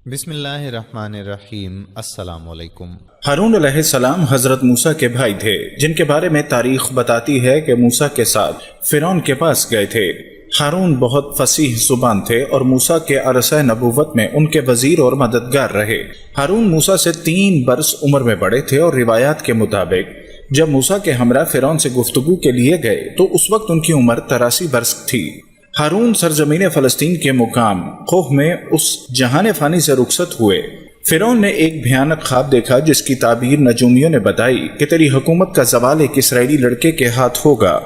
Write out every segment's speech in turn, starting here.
بسم اللہ الرحمن الرحیم۔ السلام علیکم۔ ہارون علیہ السلام حضرت موسیٰ کے بھائی تھے، جن کے بارے میں تاریخ بتاتی ہے کہ موسیٰ کے ساتھ فرعون کے پاس گئے تھے۔ ہارون بہت فصیح زبان تھے اور موسیٰ کے عرصہ نبوت میں ان کے وزیر اور مددگار رہے۔ ہارون موسیٰ سے 3 برس عمر میں بڑے تھے اور روایات کے مطابق جب موسیٰ کے ہمراہ فرعون سے گفتگو کے لیے گئے تو اس وقت ان کی عمر 83 برس تھی۔ ہارون سرزمین فلسطین کے مقام کوہ میں اس جہان فانی سے رخصت ہوئے۔ فرعون نے ایک بھیانک خواب دیکھا جس کی تعبیر نجومیوں نے بتائی کہ تیری حکومت کا زوال ایک اسرائیلی لڑکے کے ہاتھ ہوگا۔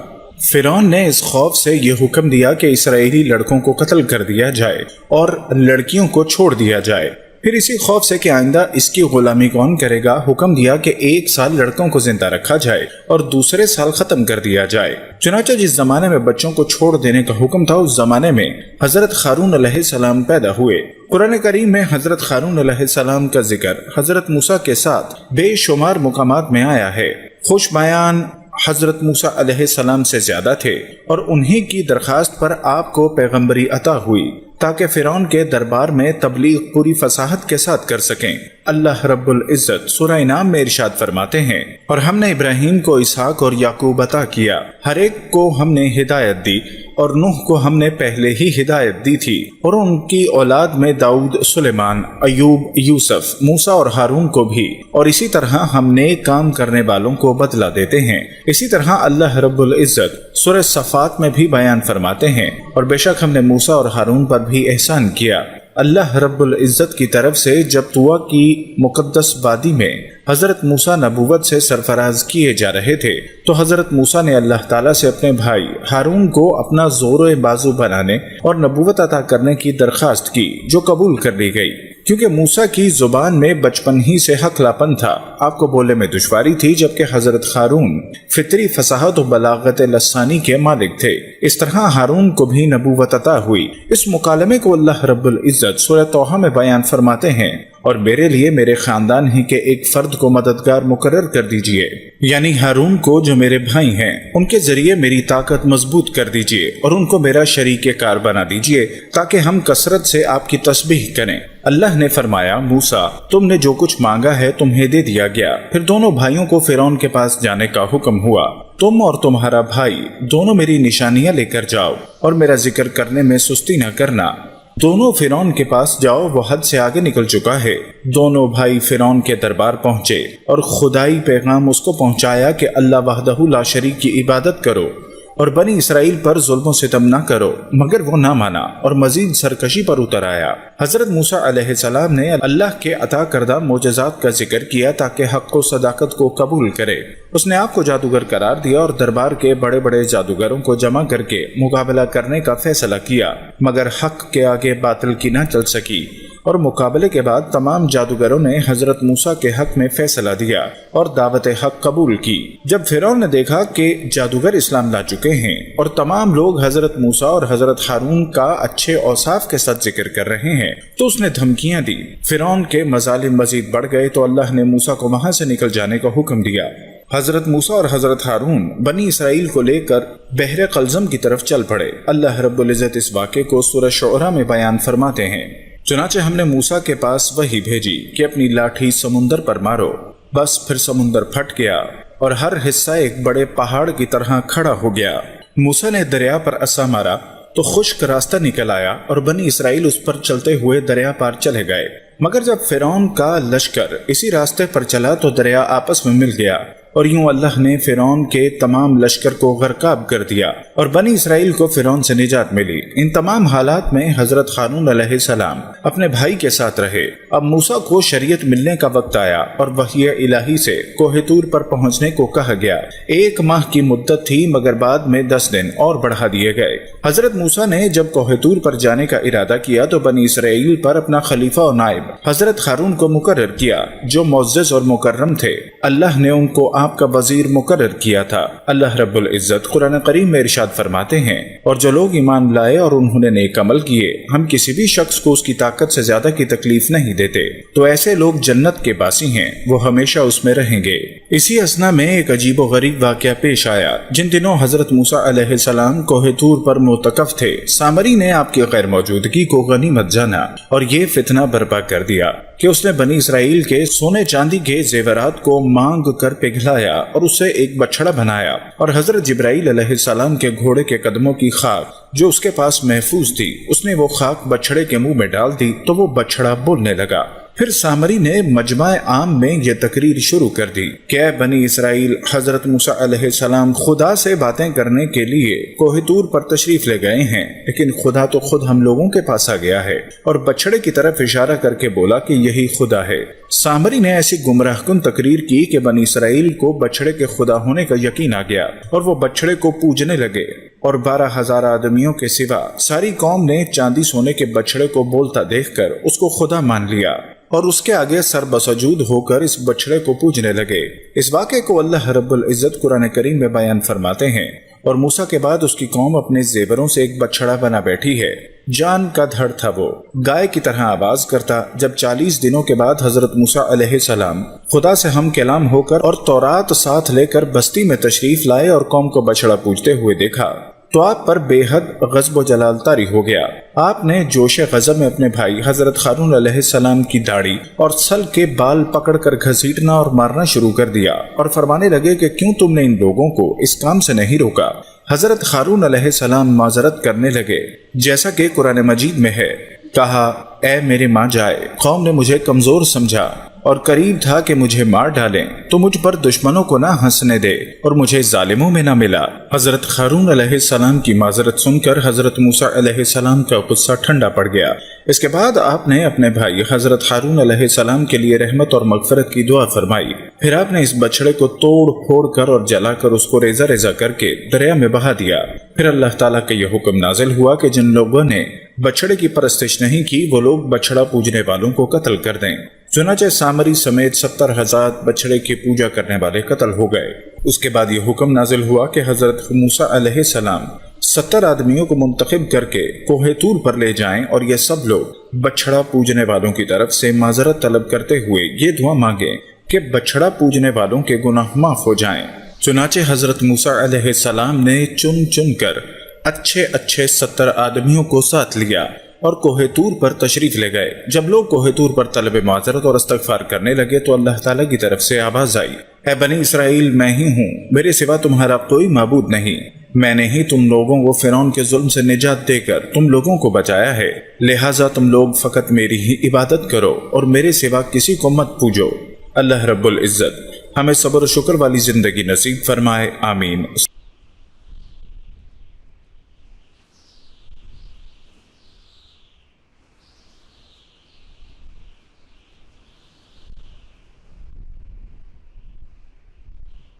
فرعون نے اس خوف سے یہ حکم دیا کہ اسرائیلی لڑکوں کو قتل کر دیا جائے اور لڑکیوں کو چھوڑ دیا جائے۔ پھر اسی خوف سے کہ آئندہ اس کی غلامی کون کرے گا، حکم دیا کہ 1 سال لڑکوں کو زندہ رکھا جائے اور دوسرے سال ختم کر دیا جائے۔ چنانچہ جس زمانے میں بچوں کو چھوڑ دینے کا حکم تھا، اس زمانے میں حضرت ہارون علیہ السلام پیدا ہوئے۔ قرآن کریم میں حضرت ہارون علیہ السلام کا ذکر حضرت موسیٰ کے ساتھ بے شمار مقامات میں آیا ہے۔ خوش بیان حضرت موسیٰ علیہ السلام سے زیادہ تھے اور انہی کی درخواست پر آپ کو پیغمبری عطا ہوئی تاکہ فرعون کے دربار میں تبلیغ پوری فصاحت کے ساتھ کر سکیں۔ اللہ رب العزت سورہ انعام میں ارشاد فرماتے ہیں، اور ہم نے ابراہیم کو اسحاق اور یعقوب عطا کیا، ہر ایک کو ہم نے ہدایت دی، اور نوح کو ہم نے پہلے ہی ہدایت دی تھی، اور ان کی اولاد میں داؤد، سلیمان، ایوب، یوسف، موسیٰ اور ہارون کو بھی، اور اسی طرح ہم نیک کام کرنے والوں کو بدلہ دیتے ہیں۔ اسی طرح اللہ رب العزت سورہ صفات میں بھی بیان فرماتے ہیں، اور بے شک ہم نے موسیٰ اور ہارون پر بھی احسان کیا۔ اللہ رب العزت کی طرف سے جب طویٰ کی مقدس وادی میں حضرت موسیٰ نبوت سے سرفراز کیے جا رہے تھے تو حضرت موسیٰ نے اللہ تعالیٰ سے اپنے بھائی ہارون کو اپنا زور و بازو بنانے اور نبوت عطا کرنے کی درخواست کی، جو قبول کر لی گئی، کیونکہ موسیٰ کی زبان میں بچپن ہی سے حقلاپن تھا، آپ کو بولنے میں دشواری تھی، جبکہ حضرت ہارون فطری فصاحت و بلاغت لسانی کے مالک تھے۔ اس طرح ہارون کو بھی نبوت عطا ہوئی۔ اس مکالمے کو اللہ رب العزت سورہ طٰہٰ میں بیان فرماتے ہیں، اور میرے لیے میرے خاندان ہی کے ایک فرد کو مددگار مقرر کر دیجئے، یعنی ہارون کو جو میرے بھائی ہیں، ان کے ذریعے میری طاقت مضبوط کر دیجئے اور ان کو میرا شریک کار بنا دیجئے تاکہ ہم کثرت سے آپ کی تسبیح کریں۔ اللہ نے فرمایا، موسیٰ تم نے جو کچھ مانگا ہے تمہیں دے دیا گیا۔ پھر دونوں بھائیوں کو فرعون کے پاس جانے کا حکم ہوا۔ تم اور تمہارا بھائی دونوں میری نشانیاں لے کر جاؤ اور میرا ذکر کرنے میں سستی نہ کرنا۔ دونوں فرعون کے پاس جاؤ، وہ حد سے آگے نکل چکا ہے۔ دونوں بھائی فرعون کے دربار پہنچے اور خدائی پیغام اس کو پہنچایا کہ اللہ وحدہ لا شریک کی عبادت کرو اور بنی اسرائیل پر ظلم و ستم نہ کرو، مگر وہ نہ مانا اور مزید سرکشی پر اتر آیا۔ حضرت موسیٰ علیہ السلام نے اللہ کے عطا کردہ معجزات کا ذکر کیا تاکہ حق و صداقت کو قبول کرے۔ اس نے آپ کو جادوگر قرار دیا اور دربار کے بڑے بڑے جادوگروں کو جمع کر کے مقابلہ کرنے کا فیصلہ کیا، مگر حق کے آگے باطل کی نہ چل سکی، اور مقابلے کے بعد تمام جادوگروں نے حضرت موسیٰ کے حق میں فیصلہ دیا اور دعوت حق قبول کی۔ جب فرعون نے دیکھا کہ جادوگر اسلام لا چکے ہیں اور تمام لوگ حضرت موسیٰ اور حضرت ہارون کا اچھے اوصاف کے ساتھ ذکر کر رہے ہیں تو اس نے دھمکیاں دی۔ فرعون کے مظالم مزید بڑھ گئے تو اللہ نے موسیٰ کو وہاں سے نکل جانے کا حکم دیا۔ حضرت موسیٰ اور حضرت ہارون بنی اسرائیل کو لے کر بحر قلزم کی طرف چل پڑے۔ اللہ رب العزت اس واقعے کو سورہ شعراء میں بیان فرماتے ہیں، چنانچہ ہم نے موسیٰ کے پاس وحی بھیجی کہ اپنی لاٹھی سمندر پر مارو، بس پھر سمندر پھٹ گیا اور ہر حصہ ایک بڑے پہاڑ کی طرح کھڑا ہو گیا۔ موسیٰ نے دریا پر عصا مارا تو خشک راستہ نکل آیا اور بنی اسرائیل اس پر چلتے ہوئے دریا پار چلے گئے، مگر جب فرعون کا لشکر اسی راستے پر چلا تو دریا آپس میں مل گیا، اور یوں اللہ نے فرعون کے تمام لشکر کو غرقاب کر دیا اور بنی اسرائیل کو فرعون سے نجات ملی۔ ان تمام حالات میں حضرت ہارون علیہ السلام اپنے بھائی کے ساتھ رہے۔ اب موسیٰ کو شریعت ملنے کا وقت آیا اور وحی الہی سے کوہ طور پر پہنچنے کو کہا گیا۔ 1 ماہ کی مدت تھی، مگر بعد میں 10 دن اور بڑھا دیے گئے۔ حضرت موسیٰ نے جب کوہ طور پر جانے کا ارادہ کیا تو بنی اسرائیل پر اپنا خلیفہ اور نائب حضرت ہارون کو مقرر کیا، جو معزز اور مکرم تھے۔ اللہ نے ان کو آپ کا وزیر مقرر کیا تھا۔ اللہ رب العزت قرآن کریم میں ارشاد فرماتے ہیں، اور جو لوگ ایمان لائے اور انہوں نے نیک عمل کیے، ہم کسی بھی شخص کو اس کی طاقت سے زیادہ کی تکلیف نہیں دیتے، تو ایسے لوگ جنت کے باسی ہیں، وہ ہمیشہ اس میں رہیں گے۔ اسی اثنا میں ایک عجیب و غریب واقعہ پیش آیا۔ جن دنوں حضرت موسیٰ علیہ السلام کوہ طور پر معتکف تھے، سامری نے آپ کی غیر موجودگی کو غنیمت جانا اور یہ فتنہ برپا کر دیا کہ اس نے بنی اسرائیل کے سونے چاندی کے زیورات کو مانگ کر پگھلایا اور اسے ایک بچڑا بنایا، اور حضرت جبرائیل علیہ السلام کے گھوڑے کے قدموں کی خاک جو اس کے پاس محفوظ تھی، اس نے وہ خاک بچڑے کے منہ میں ڈال دی تو وہ بچڑا بولنے لگا۔ پھر سامری نے مجمع عام میں یہ تقریر شروع کر دی کہ اے بنی اسرائیل، حضرت موسیٰ علیہ السلام خدا سے باتیں کرنے کے لیے کوہ طور پر تشریف لے گئے ہیں، لیکن خدا تو خود ہم لوگوں کے پاس آ گیا ہے، اور بچڑے کی طرف اشارہ کر کے بولا کہ یہی خدا ہے۔ سامری نے ایسی گمراہ کن تقریر کی کہ بنی اسرائیل کو بچڑے کے خدا ہونے کا یقین آ گیا، اور وہ بچڑے کو پوجنے لگے، اور 12,000 آدمیوں کے سوا ساری قوم نے چاندی سونے کے بچڑے کو بولتا دیکھ کر اس کو خدا مان لیا، اور اس کے آگے سر بسجود ہو کر اس بچڑے کو پوجنے لگے۔ اس واقعے کو اللہ رب العزت قرآن کریم میں بیان فرماتے ہیں، اور موسیٰ کے بعد اس کی قوم اپنے زیوروں سے ایک بچڑا بنا بیٹھی ہے، جان کا دھڑ تھا، وہ گائے کی طرح آواز کرتا۔ جب 40 دنوں کے بعد حضرت موسیٰ علیہ السلام خدا سے ہم کلام ہو کر اور تورات ساتھ لے کر بستی میں تشریف لائے اور قوم کو بچڑا پوجتے ہوئے دیکھا تو آپ پر بے حد غضب و جلال طاری ہو گیا۔ آپ نے جوش غضب میں اپنے بھائی حضرت ہارون علیہ السلام کی داڑھی اور سل کے بال پکڑ کر گھسیٹنا اور مارنا شروع کر دیا، اور فرمانے لگے کہ کیوں تم نے ان لوگوں کو اس کام سے نہیں روکا؟ حضرت ہارون علیہ السلام معذرت کرنے لگے، جیسا کہ قرآن مجید میں ہے، کہا اے میرے ماں جائے، قوم نے مجھے کمزور سمجھا اور قریب تھا کہ مجھے مار ڈالیں، تو مجھ پر دشمنوں کو نہ ہنسنے دے اور مجھے ظالموں میں نہ ملا۔ حضرت ہارون علیہ السلام کی معذرت سن کر حضرت موسیٰ علیہ السلام کا غصہ ٹھنڈا پڑ گیا۔ اس کے بعد آپ نے اپنے بھائی حضرت ہارون علیہ السلام کے لیے رحمت اور مغفرت کی دعا فرمائی۔ پھر آپ نے اس بچڑے کو توڑ پھوڑ کر اور جلا کر اس کو ریزہ ریزہ کر کے دریا میں بہا دیا۔ پھر اللہ تعالیٰ کا یہ حکم نازل ہوا کہ جن لوگوں نے بچڑے کی پرستش نہیں کی وہ لوگ بچڑا پوجنے والوں کو قتل کر دیں۔ چنانچہ سامری سمیت 70,000 بچڑے کی پوجا کرنے والے قتل ہو گئے۔ اس کے بعد یہ حکم نازل ہوا کہ حضرت موسیٰ علیہ السلام 70 آدمیوں کو منتخب کر کے کوہ طور پر لے جائیں، اور یہ سب لوگ بچڑا پوجنے والوں کی طرف سے معذرت طلب کرتے ہوئے یہ دعا مانگیں کہ بچڑا پوجنے والوں کے گناہ معاف ہو جائیں۔ چنانچہ حضرت موسیٰ علیہ السلام نے چن چن کر اچھے 70 آدمیوں کو ساتھ لیا اور کوہ طور پر تشریف لے گئے۔ جب لوگ کوہ طور پر طلب معذرت اور استغفار کرنے لگے تو اللہ تعالیٰ کی طرف سے آواز آئی، اے بنی اسرائیل، میں ہی ہوں، میرے سوا تمہارا کوئی معبود نہیں، میں نے ہی تم لوگوں کو فرعون کے ظلم سے نجات دے کر تم لوگوں کو بچایا ہے، لہٰذا تم لوگ فقط میری ہی عبادت کرو اور میرے سوا کسی کو مت پوجو۔ اللہ رب العزت ہمیں صبر و شکر والی زندگی نصیب فرمائے، آمین۔